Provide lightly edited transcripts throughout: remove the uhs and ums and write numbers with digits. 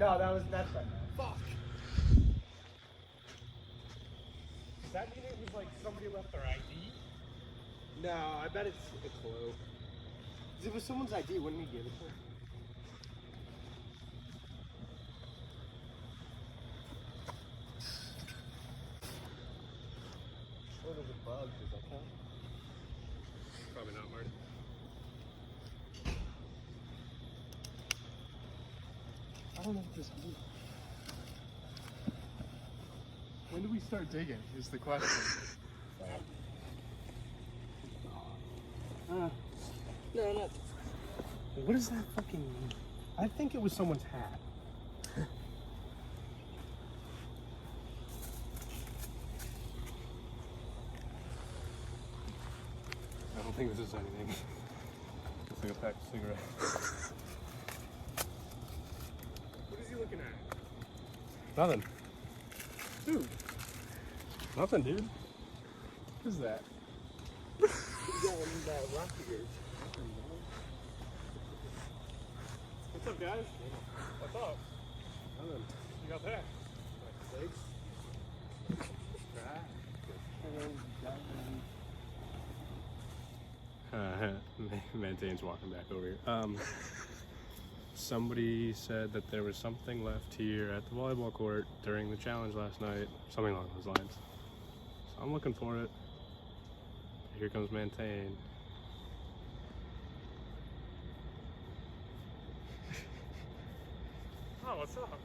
No, that's right. Fuck. Does that mean it was like somebody left their ID? No, I bet it's a clue. If it was someone's ID, wouldn't he give it to him? What is a bug? Does that count? Probably not, Marty. I don't know what this means. When do we start digging is the question. No. What does that fucking mean? I think it was someone's hat. I don't think this is anything. Looks like a pack of cigarettes. What is he looking at? Nothing. Dude. Nothing, dude. What is that? What's up, guys? What's up? Nothing. You got that? Maintain's walking back over here. Somebody said that there was something left here at the volleyball court during the challenge last night. Something along those lines. So I'm looking for it. Here comes Maintain. Oh, what's up?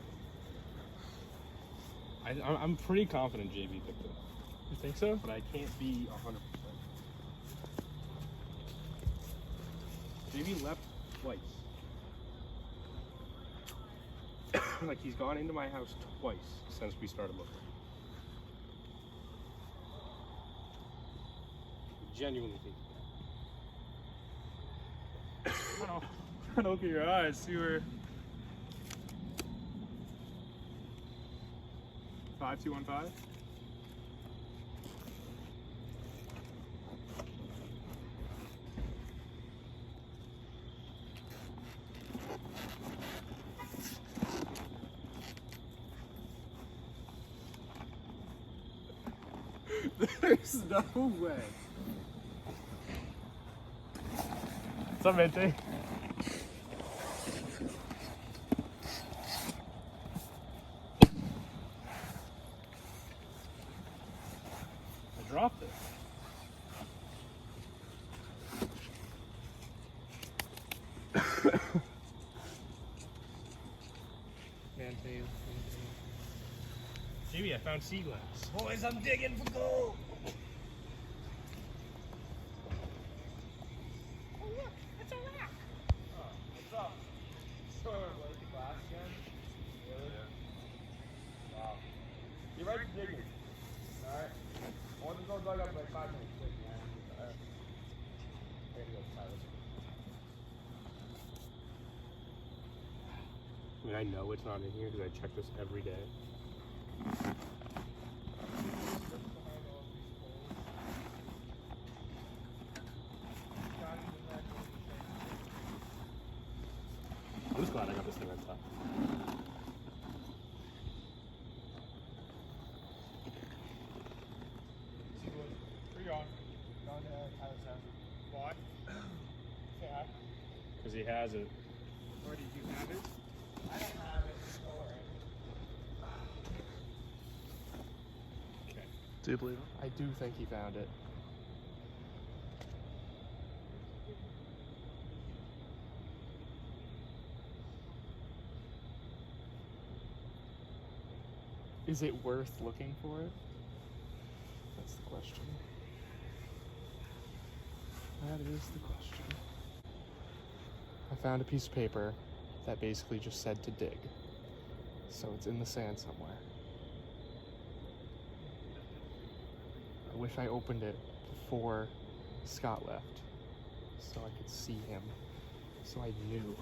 I'm pretty confident JB picked it up. You think so? But I can't be 100%. JB left twice. Like he's gone into my house twice since we started looking. Genuinely think that. Oh, trying to look at your eyes, see where. 5215? There's no way. What's up, Mente? I dropped it. Mente. Jimmy, I found sea glass. Boys, I'm digging for gold. Oh look, it's a rock. Oh, what's up? So, like the glass again? Really? Yeah. Wow. You're right to digging. Alright? I want to go dug up like 5 minutes. Quick, man. Alright. I gotta go try this. I mean, I know it's not in here because I check this every day. I'm just glad I got this thing on top. Where you on? Going to Tyler's house. Why? Say hi. Because he has it. Or did you have it? I don't have it. Okay. Do you believe him? I do think he found it. Is it worth looking for it? That's the question. That is the question. I found a piece of paper that basically just said to dig. So it's in the sand somewhere. I wish I opened it before Scott left so I could see him, so I knew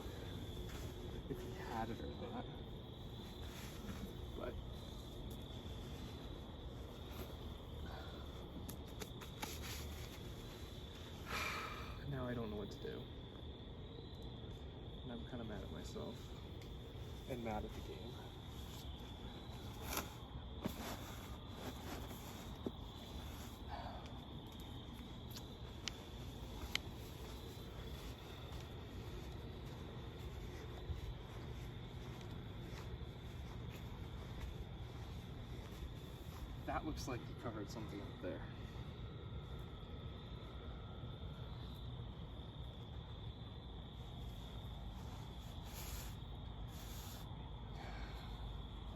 if he had it or not. But now I don't know what to do. And I'm kind of mad at myself and mad at the game. That looks like you covered something up there.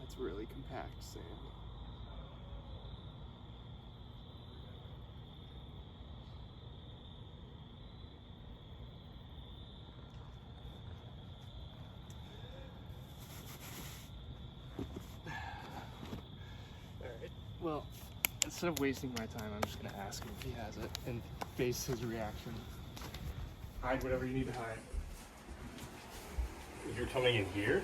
That's really compact sand. Alright, well, instead of wasting my time, I'm just gonna ask him if he has it and base his reaction. Hide whatever you need to hide. You're coming in here?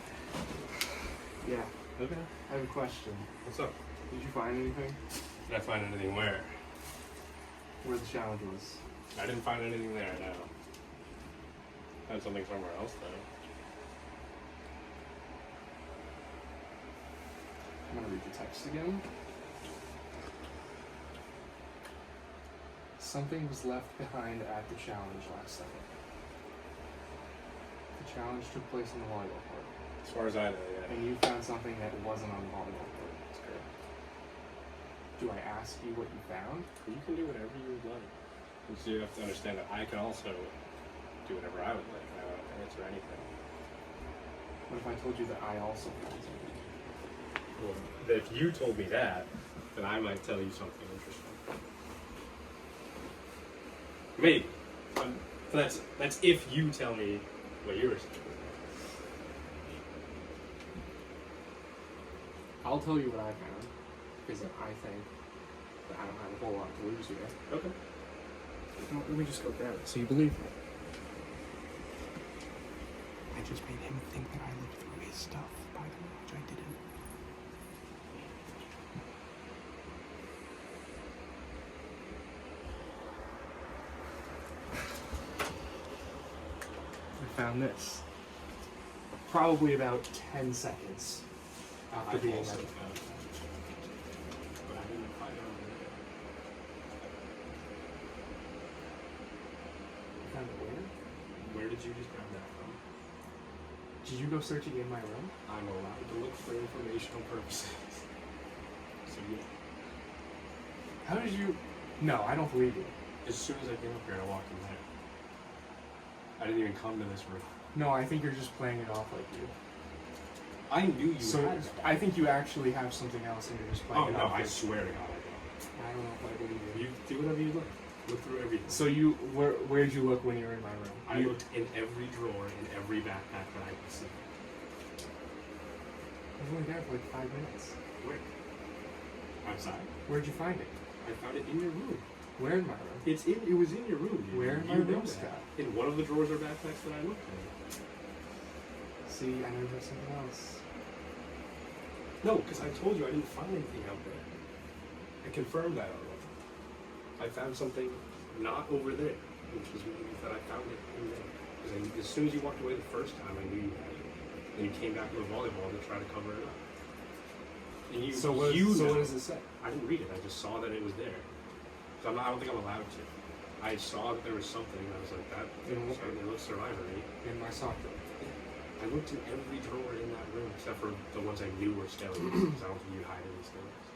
Yeah. Okay. I have a question. What's up? Did you find anything? Did I find anything where? Where the challenge was? I didn't find anything there, no. Found something somewhere else, though. I'm gonna read the text again. Something was left behind at the challenge last second. The challenge took place in the volleyball court. As far as I know, yeah. And you found something that wasn't on the volleyball court. That's correct. Do I ask you what you found? You can do whatever you would like. And so you have to understand that I can also do whatever I would like. I don't have to answer anything. What if I told you that I also found something? Well, if you told me that, then I might tell you something interesting. Maybe. But that's if you tell me what you were saying. I'll tell you what I found, because I think that I don't have a whole lot to lose here. Okay. Let me just go grab it. So you believe me? I just made him think that I looked through his stuff, by the way, which I didn't. I found this. Probably about 10 seconds after being also ready. found that. But I didn't find out. You found it where? Where did you just grab that from? Did you go searching in my room? I'm allowed to look for informational purposes. So yeah. How did you... No, I don't believe you. As soon as I came up here, I walked in there. I didn't even come to this room. No, I think you're just playing it off like you. I knew you So had stuff. I think you actually have something else and you're just playing Oh it no, off. I like- swear to God I I don't know if I believe don't. you. You do whatever you like. Look through everything. So where'd you look when you were in my room? I You- looked in every drawer, in every backpack that I could see. I was only there for like 5 minutes. Where? Outside. Where'd you find it? I found it in your room. Where in my room? It was in your room. Dude. Where in my You room, know Scott? that. In one of the drawers or backpacks that I looked in. See, I know there's something else. No, because I told you I didn't find anything out there. I confirmed that already. I found something not over there, which was that I found it in there. Because as soon as you walked away the first time, I knew you had it. And you came back with a volleyball to try to cover it up. And you, So what know- does it say? I didn't read it. I just saw that it was there. So I don't think I'm allowed to. I saw that there was something, and I was like, that certainly looks survivory. In my sock drawer. I looked in every drawer in that room except for the ones I knew were skeletons, because I don't think you hide any skeletons.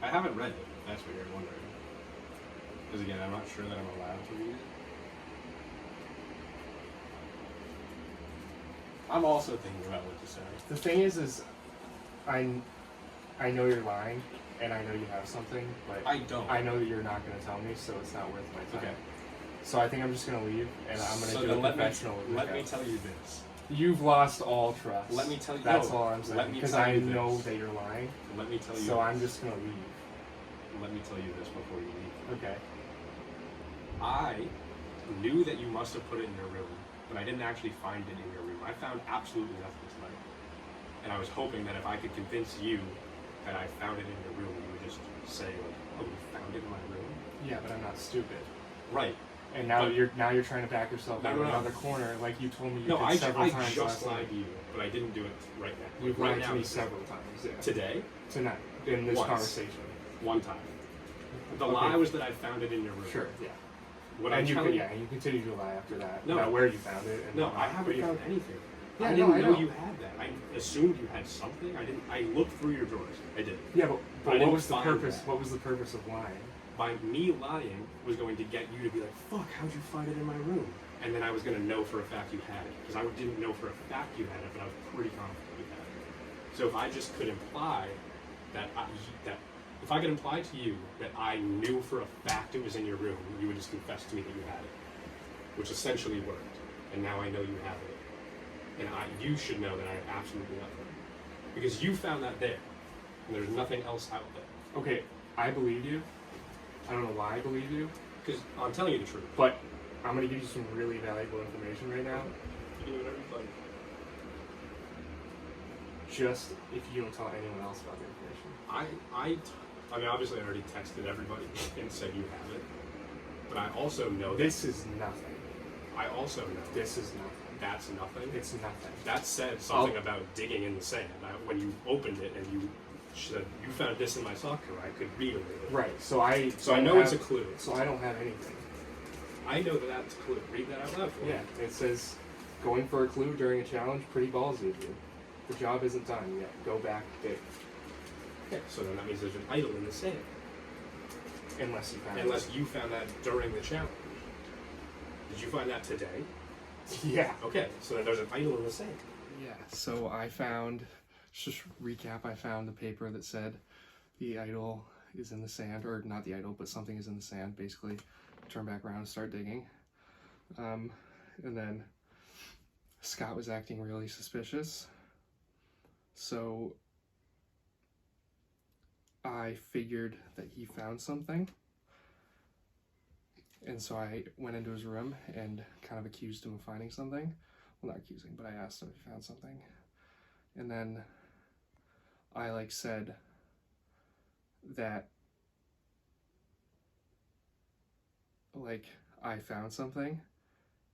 I haven't read it, if that's what you're wondering. Because again, I'm not sure that I'm allowed to read it. I'm also thinking about what to say. The thing is I know you're lying, and I know you have something, but I don't. I know that you're not going to tell me, so it's not worth my time. Okay. So I think I'm just going to leave, and I'm going to So do then a confessional. let me tell you this. You've lost all trust. Let me tell you. That's no, all I'm saying. let me Because tell I you know this. that you're lying. Let me tell you. So I'm just going to leave. Let me tell you this before you leave. Okay. I knew that you must have put it in your room, but I didn't actually find it in your room. I found absolutely nothing tonight. And I was hoping that if I could convince you that I found it in your room, you would just say, like, oh, you found it in my room? Yeah, but I'm not stupid. Right. And now But- you're trying to back yourself No, into no, no. another corner, like you told me you No, did I several times just last lied night. to you, but I didn't do it right now. You've right lied now, to me today. several times. Yeah. Today? Tonight in this Once. conversation. One time. The Okay. lie was that I found it in your room. Sure. Yeah. What And I'm you telling and you continue to lie after that No. about where you found it. And No, whatnot, I haven't but found anything. Yeah, I didn't no, I know know. you had that. I assumed you had something. I looked through your drawers. I did. Yeah, I but didn't what was the find purpose? that. What was the purpose of lying? By me lying was going to get you to be like, fuck, how'd you find it in my room? And then I was going to know for a fact you had it. Because I didn't know for a fact you had it, but I was pretty confident you had it. So if I just could imply that if I could imply to you that I knew for a fact it was in your room, you would just confess to me that you had it. Which essentially worked. And now I know you have it. And you should know that I have absolutely nothing. Because you found that there. And there's nothing else out there. Okay, I believe you. I don't know why I believe you. Because I'm telling you the truth. But I'm going to give you some really valuable information right now. You can do whatever you like. Just if you don't tell anyone else about the information. I mean, obviously I already texted everybody and said you have it. But I also know This is nothing. I also know This is nothing. that's nothing. It's nothing. That said something about digging in the sand. When you opened it and you said, you found this in my sock drawer, I could read it. Right, so I know have, it's a clue. So I don't have anything. I know that that's a clue. Read that out loud for me. Yeah, it says, going for a clue during a challenge, pretty ballsy of you. The job isn't done yet. Go back, dig. Okay, so then that means there's an idol in the sand. Unless you found it. Unless you found that during the challenge. Did you find that today? Yeah. Okay, so then there's an idol in the sand. Yeah, so I found, just recap, I found the paper that said the idol is in the sand, or not the idol, but something is in the sand, basically. Turn back around and start digging. And then Scott was acting really suspicious. So I figured that he found something. And so I went into his room and kind of accused him of finding something. Well, not accusing, but I asked him if he found something. And then I said that I found something.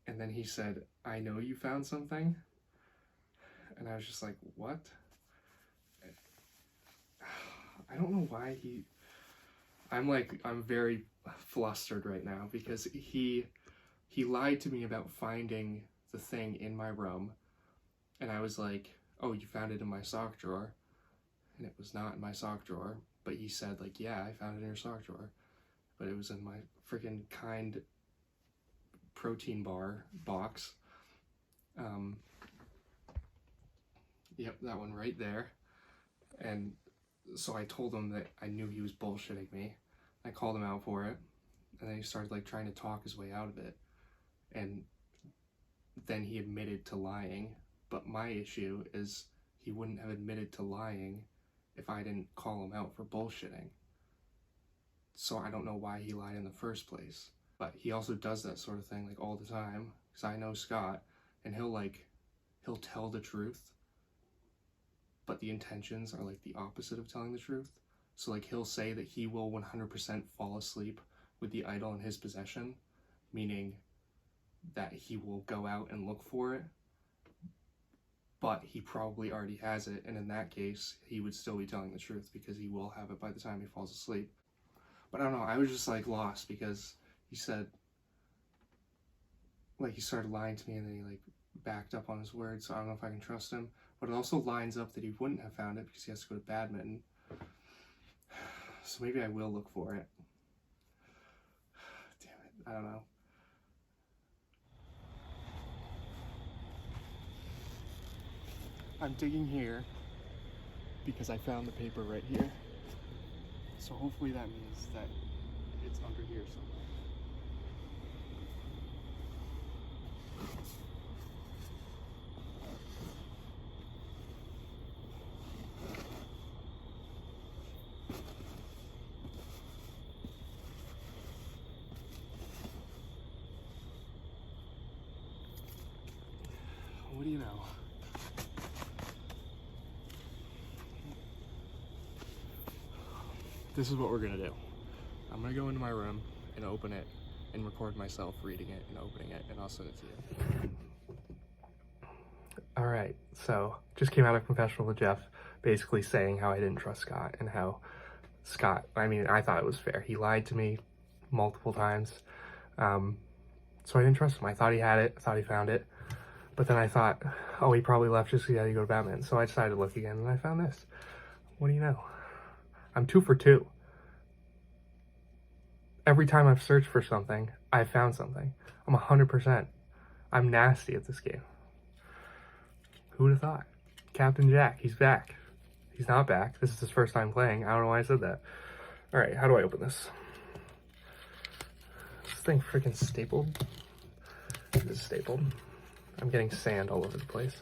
And then he said, I know you found something. And I was just like, what? I don't know why I'm very flustered right now because he lied to me about finding the thing in my room, and I was like, oh, you found it in my sock drawer, and it was not in my sock drawer, but he said yeah, I found it in your sock drawer, but it was in my freaking Kind protein bar box. Yep, that one right there. And so I told him that I knew he was bullshitting me. I called him out for it, and then he started trying to talk his way out of it, and then he admitted to lying. But my issue is he wouldn't have admitted to lying if I didn't call him out for bullshitting. So I don't know why he lied in the first place. But he also does that sort of thing all the time, because I know Scott, and he'll tell the truth, but the intentions are the opposite of telling the truth. So he'll say that he will 100% fall asleep with the idol in his possession, meaning that he will go out and look for it, but he probably already has it, and in that case, he would still be telling the truth because he will have it by the time he falls asleep. But I don't know, I was just lost because he said, he started lying to me and then he backed up on his word, so I don't know if I can trust him. But it also lines up that he wouldn't have found it because he has to go to badminton. So maybe I will look for it. Damn it, I don't know. I'm digging here because I found the paper right here. So hopefully that means that it's under here somewhere. What do you know? This is what we're gonna do. I'm gonna go into my room and open it and record myself reading it and opening it, and I'll send it to you. All right, so just came out of confessional with Jeff, basically saying how I didn't trust Scott and how Scott, I thought it was fair. He lied to me multiple times. So I didn't trust him. I thought he had it, I thought he found it. But then I thought, oh, he probably left just because he had to go to Batman. So I decided to look again, and I found this. What do you know? I'm 2 for 2. Every time I've searched for something, I've found something. I'm 100%. I'm nasty at this game. Who would have thought? Captain Jack, he's back. He's not back. This is his first time playing. I don't know why I said that. All right, how do I open this? Is this thing freaking stapled? It is stapled. I'm getting sand all over the place.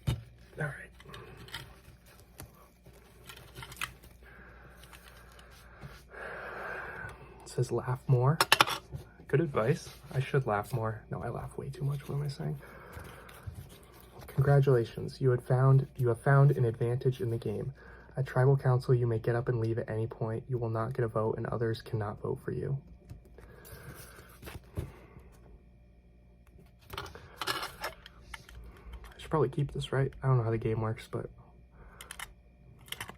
All right. It says laugh more. Good advice. I should laugh more. No, I laugh way too much. What am I saying? Congratulations. You have found an advantage in the game. At Tribal Council, you may get up and leave at any point. You will not get a vote, and others cannot vote for you. I should probably keep this, right? I don't know how the game works, but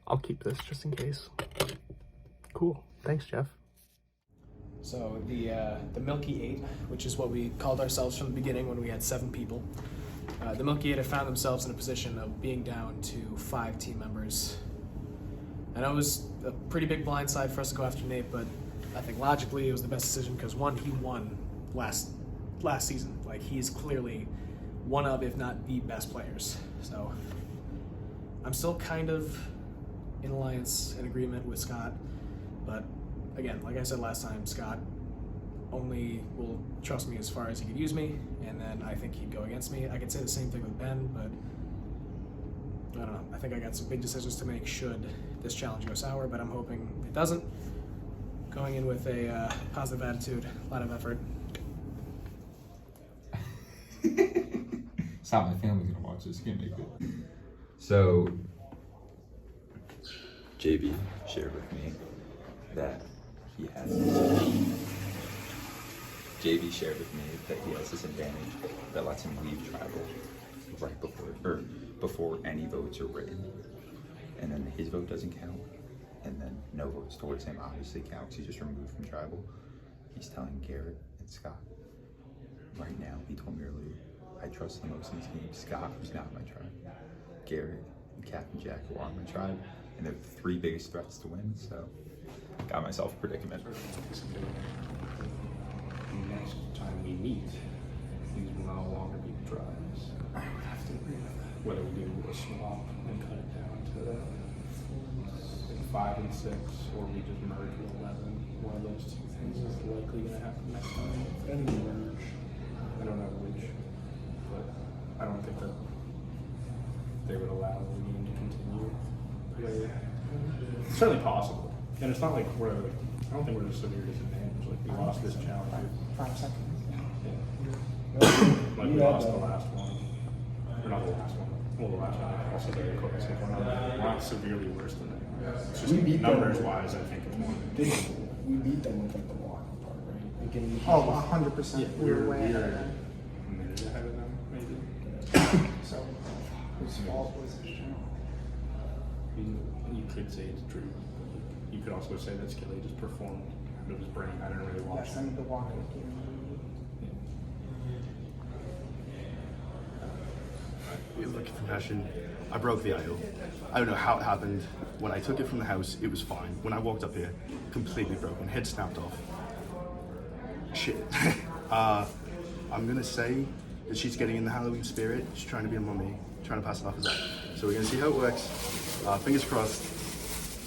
I'll keep this just in case. Cool. Thanks, Jeff. So the Milky Eight, which is what we called ourselves from the beginning when we had 7 people, the Milky Eight have found themselves in a position of being down to 5 team members. I know it was a pretty big blindside for us to go after Nate, but I think logically it was the best decision because one, he won last season. Like, he's clearly one of, if not the best players. So I'm still kind of in alliance and agreement with Scott, but again, like I said last time, Scott only will trust me as far as he could use me, and then I think he'd go against me. I could say the same thing with Ben, but I don't know. I think I got some big decisions to make should this challenge go sour, but I'm hoping it doesn't. Going in with a positive attitude, a lot of effort. It's not my family's gonna watch this. Can't make it. So, JB shared with me that he has. JB shared with me that he has this advantage that lets him leave tribal right before any votes are written, and then his vote doesn't count, and then no votes towards him obviously counts. He's just removed from tribal. He's telling Garrett and Scott right now. He told me earlier, I trust the most in this game Scott, who's not my tribe, Garrett, and Captain Jack, who are my tribe, and they're the 3 biggest threats to win. So, got myself a predicament. Next time we meet, these will no longer be tribes. I would have to agree with that. Whether we do a swap and cut it down to 5 and 6, or we just merge with 11. One of those 2 things is likely going to happen next time. And we merge. I don't know which, but I don't think that they would allow the game to continue. It's certainly possible, and it's not like I don't think we're at a severe disadvantage. Like, we lost this challenge. 5 seconds. Yeah. Like, we lost the last one. Or not the last one. Well, the last one also very close. Like, we're not severely worse than that. It's just numbers wise, I think it's more. We beat them with like the walking part, right? Oh, 100%. Yeah, We were way we're ahead of them. a minute ahead of them, maybe. So, whose fault was this channel? You could say it's true. You could also say that Skilly just performed out of his brain. I didn't really watch Yes, I need the walking game. Like confession, I broke the idol. I don't know how it happened. When I took it from the house, it was fine. When I walked up here, completely broken, head snapped off. Shit. I'm gonna say that she's getting in the Halloween spirit. She's trying to be a mummy, trying to pass it off as that. So we're gonna see how it works. Fingers crossed.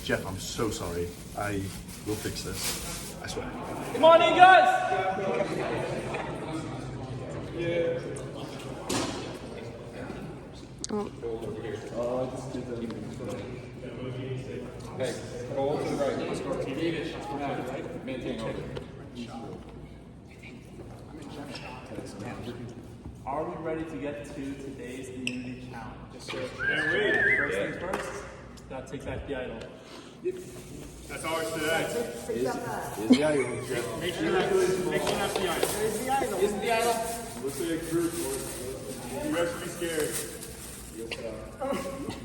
Jeff, I'm so sorry. I will fix this. I swear. Come on in, guys! Yeah. Hey, go over to the right. Let's go to TV. Maintain over. Are we ready to get to today's immunity challenge? Yes, sir. Can't wait. First things first, gotta take back the idol. That's ours today. Is the idol. Make sure that's the idol. There's the idol. Isn't the idol? Looks like a group. You guys should be scared.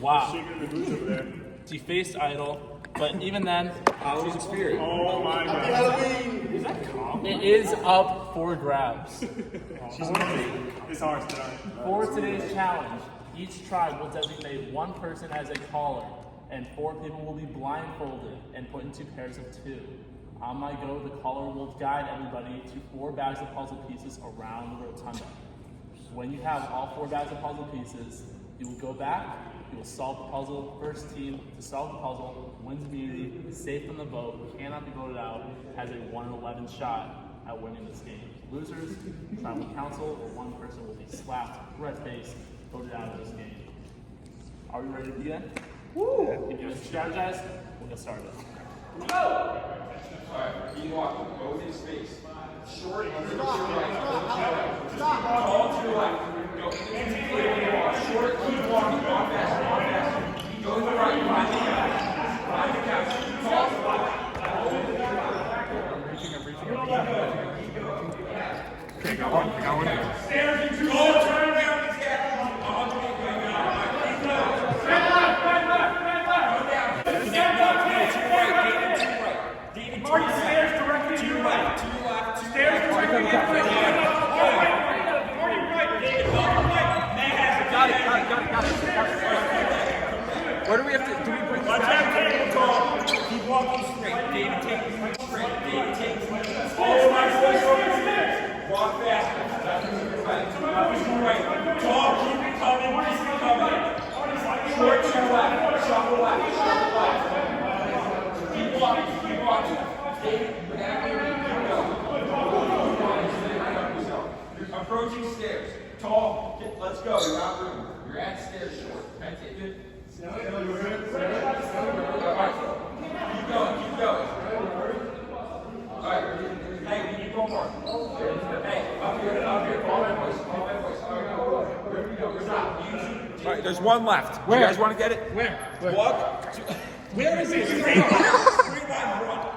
Wow. Shaking the boots over there. Defaced idol, but But even then, Halloween spirit. Oh my god. it is up for grabs. It's ours tonight. For today's challenge, each tribe will designate one person as a caller, and 4 people will be blindfolded and put into pairs of 2. On my go, the caller will guide everybody to 4 bags of puzzle pieces around the rotunda. When you have all 4 bags of puzzle pieces, you will go back, you will solve the puzzle. First team to solve the puzzle wins immunity, is safe from the vote, cannot be voted out, has a 1 in 11 shot at winning this game. Losers, tribal council, or one person will be slapped, red face, voted out of this game. Are we ready to begin? Woo! If you guys strategize, we'll get started. Alright, keep walking. Go in space. Short, to the right. Tall to the left. Go. Short, keep walking. Walk faster, walk faster. Go to the right. Find the couch. Find the couch. Tall to the left. Okay, got one. Stairs into go, turn around and step. Stairs directly to your right. To your left. Stairs directly to your right. Got it. Where do we have to? Do we bring? Watch out, table tall. Keep walking straight. David, take straight. David, take. Follow my voice over the stairs. Walk faster. That's to your right. To your right. Tall. Keep it coming. Keep it coming. Short to your left. Shuffle left. Shuffle left. Keep walking. Keep walking. David, keep going. You're approaching stairs. Tall. Let's go. You're out of room. You're at stairs short. Can I take it? Alright. Keep going. Keep going. Alright. Hey, we need one more. Hey, up here. Follow my voice. Follow my voice. Alright. Where do we go? Stop. Alright, there's one left. Where? You guys want to get it? Where? Walk. Where is it?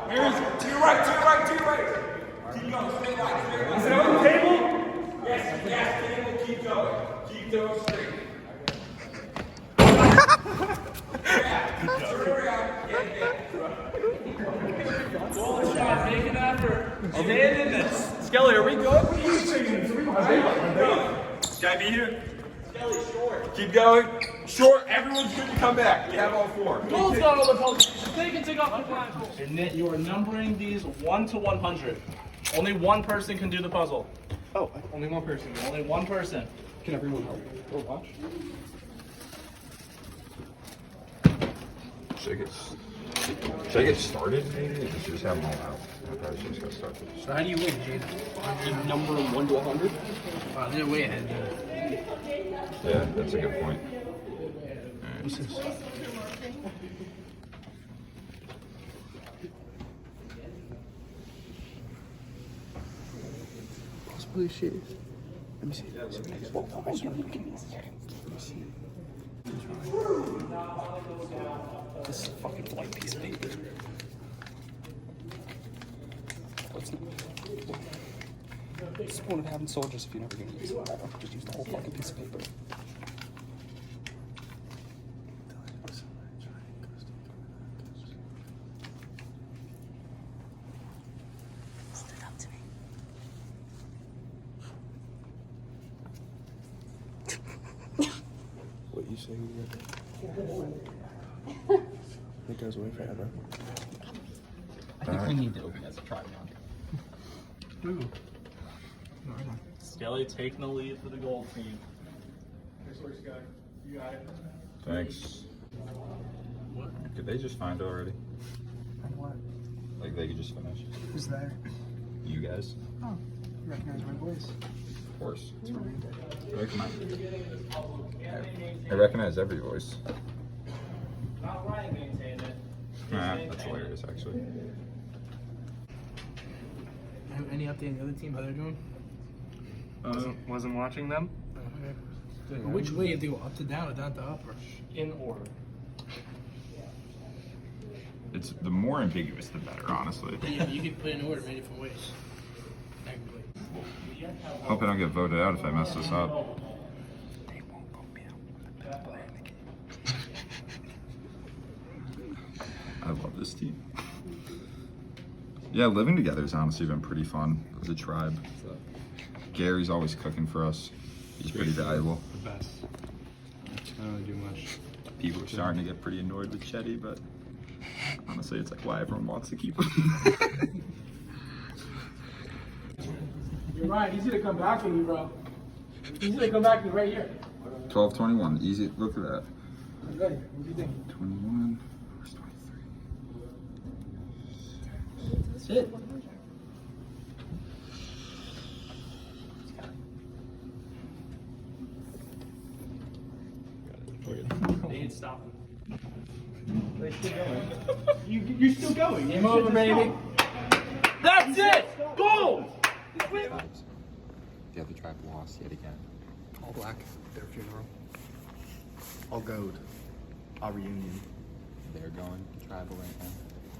Where is it? To your right. To your right. To your right. Keep going. Straight line. Straight line. Is it on the table? Yes. Table. Keep going. Keep going straight. Make an effort. Stand in this. Skelly, are we good? Can I be here? Skelly, short. Keep going. Short. Everyone's good to come back. We have all 4. Gold's got all the puzzles. They can take off the blindfold. And then you are numbering these 1 to 100. Only one person can do the puzzle. Oh, only one person. Only one person. Can everyone help or watch? Should I get started maybe? Or just have them all out? I probably should just get started. So how do you win, Jada? You number them 1 to 100. Wow, they're way ahead. Yeah, that's a good point. What's this? Possibly shit. Let me see. This is a fucking white piece of paper. What's the point of having soldiers if you're never gonna use it? Just use the whole fucking piece of paper. What you say it goes away forever. I think we need to open as a tripod. Skelly taking the lead for the gold team. You got it. Thanks. Did they just find it already? What? Like they could just finish? Who's there? You guys? Oh, you recognize my voice. Of course. I recognize every voice. Not Ryan maintained it. That's hilarious, actually. Any update on the other team? How they're doing? Wasn't watching them. Which way? If they go up to down or down to up? Or? In order. It's the more ambiguous, the better, honestly. Yeah, you can put in order many different ways. Technically. Hope I don't get voted out if I mess this up. I love this team. Yeah, living together has honestly been pretty fun as a tribe. Gary's always cooking for us. He's pretty valuable. The best. I don't really do much. People are starting to get pretty annoyed with Chetty, but honestly, it's like why everyone wants to keep him. You're right. Easy to come back to me, bro. Easy to come back to me right here. 12-21, easy. Look at that. I'm ready. What do you think? 21. Where's 23? That's it. They ain't stopping. You're still going. Game over, baby. That's it! Goal! The other tribe lost yet again. All black, their funeral. I'll go. Our reunion. They're going tribal right now.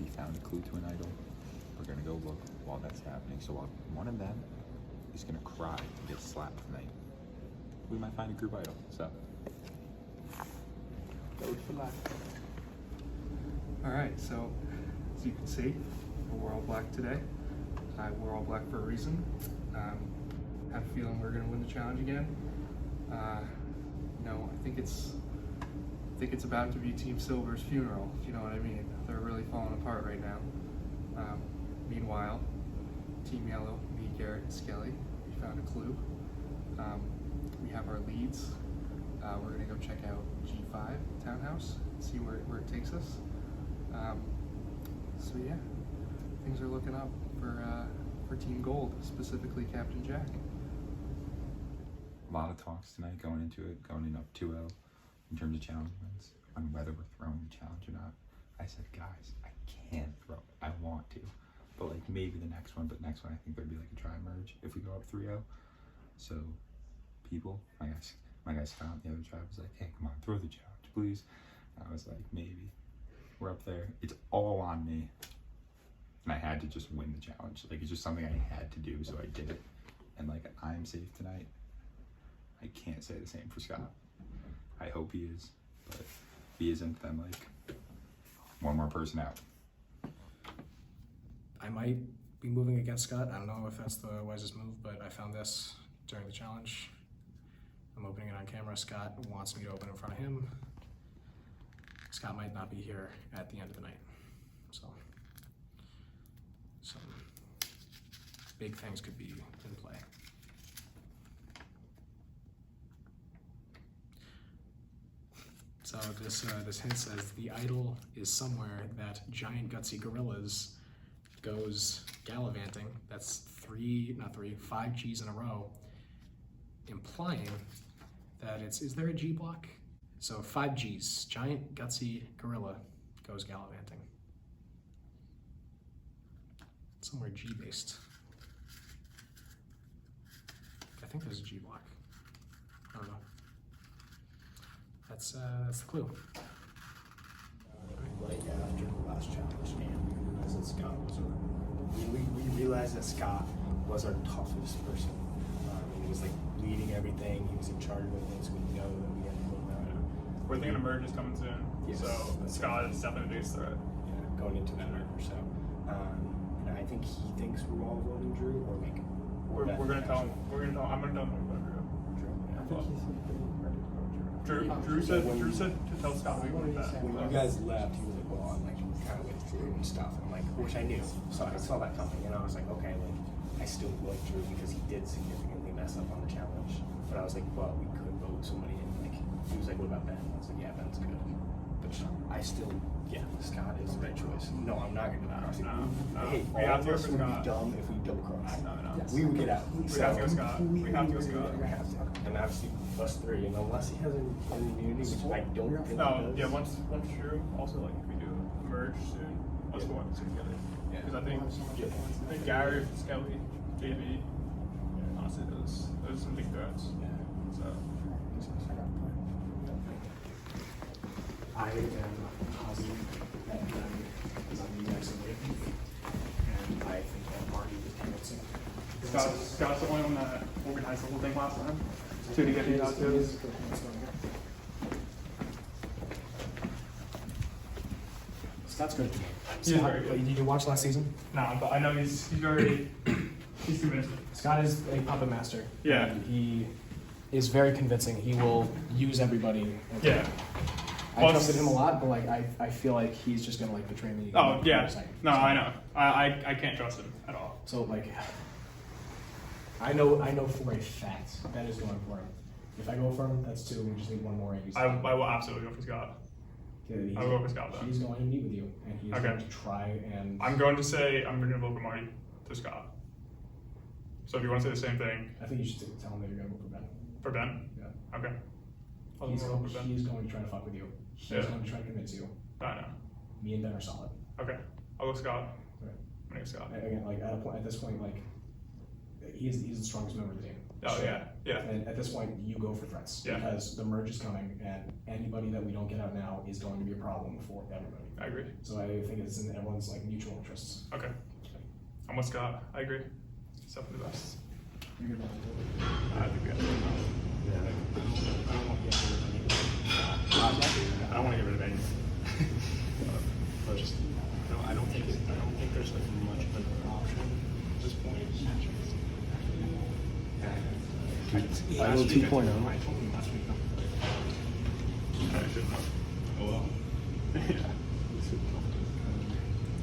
We found a clue to an idol. We're gonna go look while that's happening. So while one of them is gonna cry and get slapped tonight, we might find a group idol. So Vote for life. Alright, so as you can see, we're all black today. We're all black for a reason. Have a feeling we're gonna win the challenge again. No, I think it's about to be Team Silver's funeral, if you know what I mean. They're really falling apart right now. Meanwhile, Team Yellow, me, Garrett, and Skelly, we found a clue. We have our leads. We're gonna go check out G5 Townhouse, see where it takes us. So yeah, things are looking up for Team Gold, specifically Captain Jack. a lot of talks tonight going into it, going in up 2-0 in terms of challenge wins, on whether we're throwing the challenge or not. I said, guys, I can't throw it. I want to, but like maybe the next one. But next one, I think there'd be like a try merge if we go up 3-0. So, people, my guys found the other tribe was like, hey, come on, throw the challenge, please. And I was like, maybe. We're up there. It's all on me, and I had to just win the challenge. Like it's just something I had to do, so I did it. And like I'm safe tonight. I can't say the same for Scott. I hope he is, but if he isn't, then like one more person out. I might be moving against Scott. I don't know if that's the wisest move, but I found this during the challenge. I'm opening it on camera. Scott wants me to open in front of him. Scott might not be here at the end of the night. So some big things could be in play. So this hint says the idol is somewhere that giant gutsy gorillas goes gallivanting. That's 5 G's in a row, implying that is there a G block? So 5 G's, giant gutsy gorilla goes gallivanting. Somewhere G based. I think there's a G block. I don't know. That's the clue. Right after the last challenge, and we realized that Scott was we realized that Scott was our toughest person. He was like leading everything. He was in charge of everything, so we know that we had to go around. We're thinking a merge is coming soon, Yes. so Scott is definitely the biggest threat. Yeah, going into that merger. So, and I think he thinks we're all voting Drew, or like We're gonna tell him. I'm gonna tell him to vote Drew. I think he's pretty ready to vote Drew. Drew said to tell Scott we want that. When you guys left, he was like, well, I'm like kind of with Drew and stuff. And I'm like, which I knew. So I saw that coming, and I was like, okay, like I still like Drew because he did significantly mess up on the challenge. But I was like, well, we could vote somebody in. Like he was like, what about Ben? I was like, yeah, Ben's good. But I still, Scott is the right choice. No, I'm not gonna cross. Hey, We all have of to go us for would be Scott. dumb if we don't cross. No. We would get out. We have to go Scott. We have to go Scott. We have to. And obviously, us three, and unless he has an immunity, which I don't think he No, does. yeah. Once Drew. Also, like if we do a merge soon, let's go on together. Because I think Gary, Skelly, JB, honestly, those are some big threats. So. I am positive that Ben is on the next wave, and I think that Marty is Hamilton. Scott's the only one that organized the whole thing last time. To get you out too. Scott's good to me. He's very good. Did you watch last season? No, but I know he's very he's convincing. Scott is a puppet master. Yeah. And he is very convincing. He will use everybody. Yeah. I Well, trusted him a lot, but like I feel like he's just gonna like betray me. Oh for yeah. a second. No, I know. I can't trust him at all. So like, I know for a fact that is going for him. If I go for him, that's 2. We just need 1 more. I will absolutely go for Scott. He's, I will go for Scott though. He's going to meet with you, and he's Okay. going to try and. I'm going to say I'm going to vote for Marty to Scott. So if you want to say the same thing I think you should tell him that you're going to vote for Ben. for Ben. Yeah. Okay. I'll He's vote for Ben. going to try to fuck with you. He's Yeah. going to try to convince you. I know. Me and Ben are solid. Okay. I'll go Scott. Okay. I'm going to go Scott. Again, like at this point, like he's the strongest member of the team. Oh So- yeah. Yeah. And at this point, you go for threats Yeah. because the merge is coming, and anybody that we don't get out now is going to be a problem for everybody. I agree. So I think it's in everyone's like mutual interests. Okay. I'm with Scott. I agree. Except for the best. You're good. I think we have to I don't want to get rid of anything. But just, I don't think there's like much of an option at this point. I will 2.0. I told him last week. I should know. Oh well. Yeah.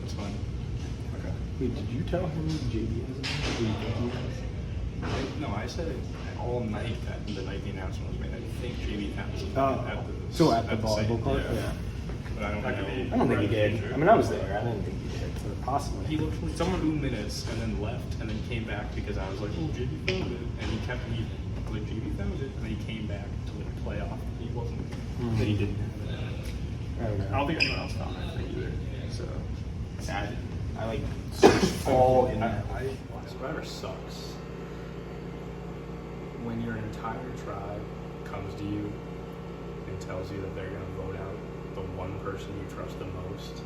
That's fine. Okay. Wait, did you tell him JD has a name? Do you think he has? No, I said it all night that the night the announcement was made. I think JB found something Oh, at the so at the site. volleyball court? Yeah. But I don't know. I don't think he did. I mean, I was there. I didn't think he did. But possibly. He looked like someone 2 minutes and then left and then came back because I was like, oh, JB found it. And he kept leaving. I was like, JB found it. And then he came back to like play off. He wasn't, that he didn't have it. I don't I know. don't think anyone else found it either. So I like searched all in that. Survivor sucks. When your entire tribe comes to you and tells you that they're going to vote out the one person you trust the most,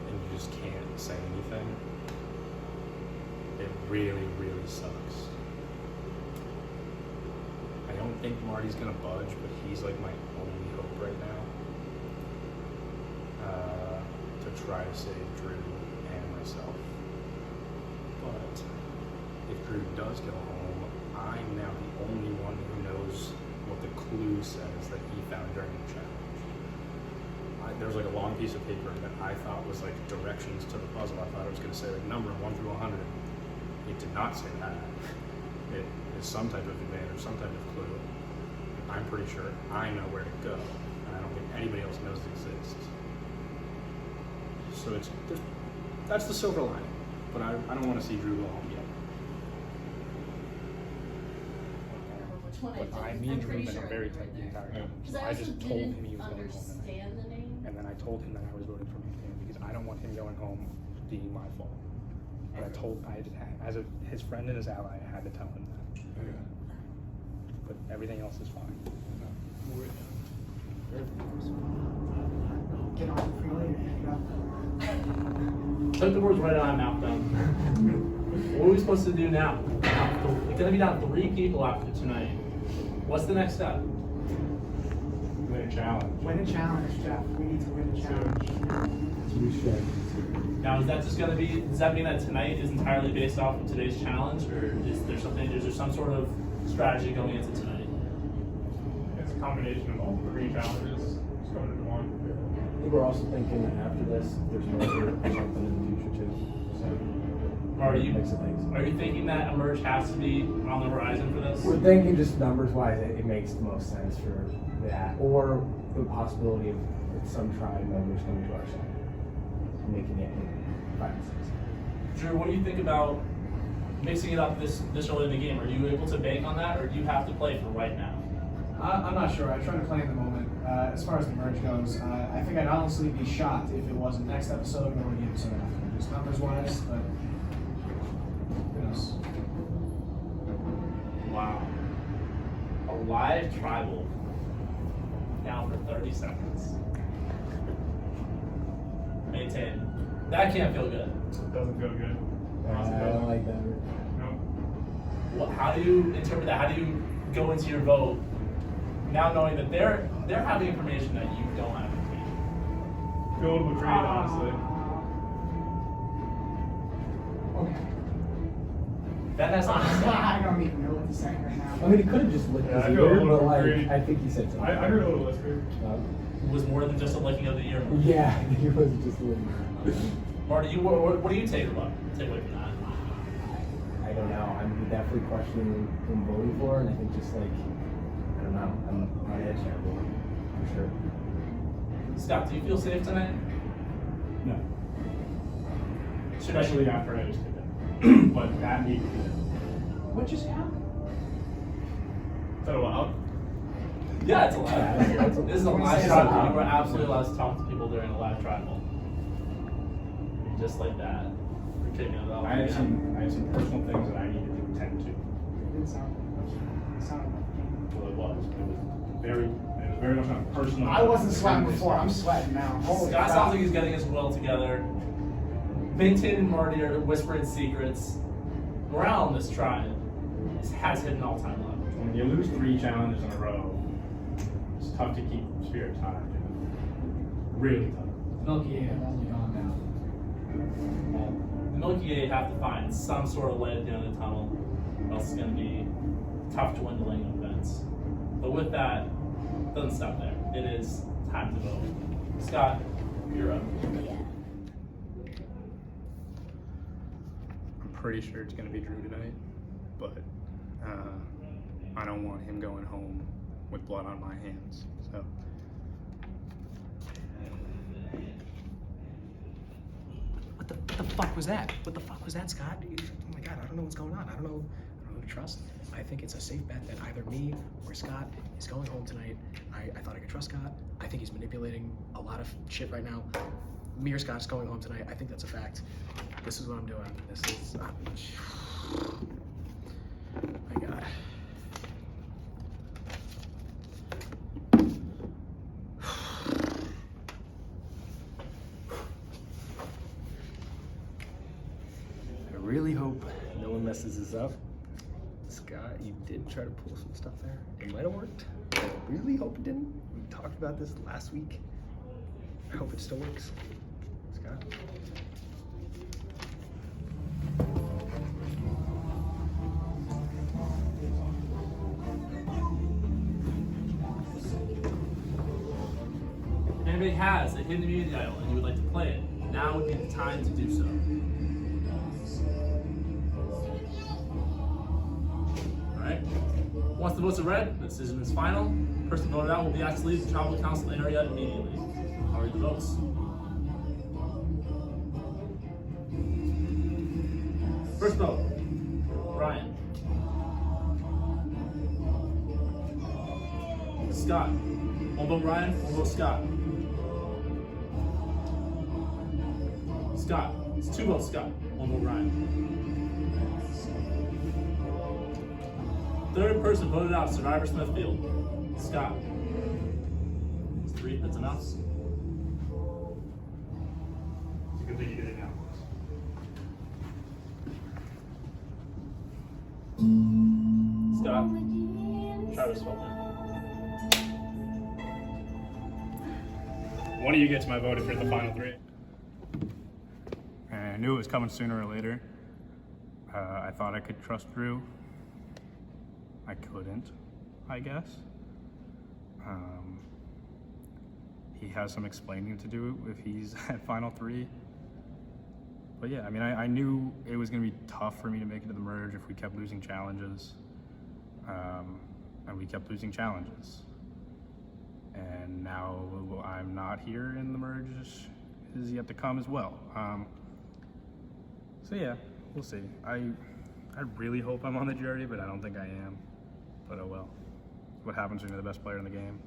and you just can't say anything, it really, really sucks. I don't think Marty's going to budge, but he's like my only hope right now to try to save Drew and myself. But if Drew does go home, I'm now the only one who knows what the clue says that he found during the challenge. There was like a long piece of paper that I thought was like directions to the puzzle. I thought it was going to say like number 1 through 100. It did not say that. It is some type of advantage, some type of clue. I'm pretty sure I know where to go, and I don't think anybody else knows it exists. So that's the silver lining. But I don't want to see Drew go home yet. Which one But me and Drew have been very tight the entire time. So I just told him he was going home. Understand the name? And then I told him that I was voting for him because I don't want him going home being my fault. But as his friend and his ally, I had to tell him that. But everything else is fine. Get on for later. Took the words right out of my mouth, though. What are we supposed to do now? We're gonna be down 3 people after tonight. What's the next step? Win a challenge. Win a challenge, Jeff. We need to win a challenge. Now, is that just gonna be? Does that mean that tonight is entirely based off of today's challenge, or is there something? Is there some sort of strategy going into tonight? It's a combination of all 3 challenges just going into one. I think we're also thinking that after this, there's more or something in the future too. So, Are you mix of things. are you thinking that a merge has to be on the horizon for this? We're thinking just numbers wise, it makes the most sense for that, or the possibility of some tribe members coming to our side, making it 5 and 6. Drew, what do you think about mixing it up this early in the game? Are you able to bank on that, or do you have to play for right now? I'm not sure. I try to play in the moment. As far as the merge goes, I think I'd honestly be shocked if it wasn't next episode or the episode after. Just numbers wise, but who knows? Wow. A live tribal down for 30 seconds. Maintain. That can't feel good. It doesn't feel good. I don't like that. No. How do you interpret that? How do you go into your vote now knowing that they're having information that you don't have information? filled with greed, honestly. Okay. That has not been I don't even know what to say right now. I mean, it could have just licked Yeah, I his feel a ear, little but like, greedy. I think he said something. I heard a little whisper. was more than just a licking of the ear. Yeah, I think it was just a little. Marty, what do you take away from that? I don't know. I'm definitely questioning him bullying for, and I think just like, I don't know. I'm on edge here, for sure. Scott, do you feel safe tonight? No. Especially after I just did that. But that needed to be done. What just happened? Is that allowed? Yeah, it's allowed. This is a live Say tribal. that. We're absolutely allowed to talk to people during a live tribal. Just like that. We're kicking it off. I had some personal things that I needed to attend to. It didn't sound like Well, it was very much on a personal. I wasn't sweating before. I'm sweating now. Holy Scott crap. sounds like he's getting his will together. Vinton and Marty are whispering secrets. Morale in this tribe has hit an all-time level. When you lose 3 challenges in a row, it's tough to keep spirits high. Really tough. Milky Eight have only gone down. The Milky Eight have to find some sort of light at the end of the tunnel, or else it's going to be tough dwindling events. But with that, it doesn't stop there. It is time to vote. Scott, you're up. I'm pretty sure it's going to be Drew tonight, but I don't want him going home with blood on my hands. So. What the fuck was that? What the fuck was that, Scott? Oh my god, I don't know what's going on. I don't know who to trust. I think it's a safe bet that either me or Scott is going home tonight. I thought I could trust Scott. I think he's manipulating a lot of shit right now. Me or Scott's going home tonight. I think that's a fact. This is what I'm doing. This is... my god. I really hope no one messes this up. Scott, you did try to pull some stuff there. It might have worked. I really hope it didn't. We talked about this last week. I hope it still works. Scott? If anybody has a hidden immunity idol and you would like to play it, now would be the time to do so. Alright. Once the votes are read, the decision is final. The person voted out will be asked to leave the tribal council area immediately. I'll read the votes. First vote, Ryan. Scott. One vote Ryan, one vote Scott. Scott. It's 2 votes Scott, 1 vote Ryan. Third person voted out, Survivor Smithfield. Scott. It's 3, that's enough. It's a good thing you did it now. Scott. Travis Feltner. One of you gets my vote if you're the final 3. I knew it was coming sooner or later. I thought I could trust Drew. I couldn't, I guess. He has some explaining to do if he's at final 3. But yeah, I mean, I knew it was going to be tough for me to make it to the merge if we kept losing challenges. And we kept losing challenges. And now I'm not here, and the merge is yet to come as well. So yeah, we'll see. I really hope I'm on the jury, but I don't think I am. But oh well. What happens when you're the best player in the game?